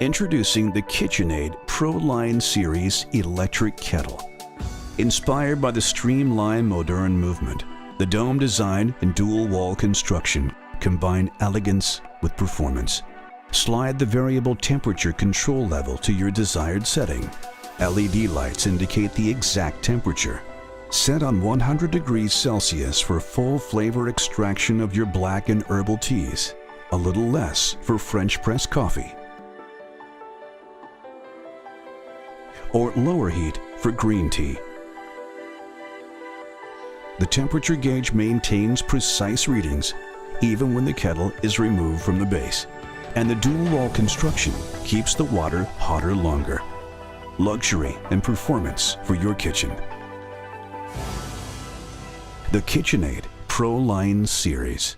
Introducing the KitchenAid Pro Line Series Electric Kettle. Inspired by the streamlined modern movement, the dome design and dual wall construction combine elegance with performance. Slide the variable temperature control level to your desired setting. LED lights indicate the exact temperature. Set on 100 degrees Celsius for full flavor extraction of your black and herbal teas. A little less for French press coffee. Or lower heat for green tea. The temperature gauge maintains precise readings even when the kettle is removed from the base. And the dual wall construction keeps the water hotter longer. Luxury and performance for your kitchen. The KitchenAid Pro Line Series.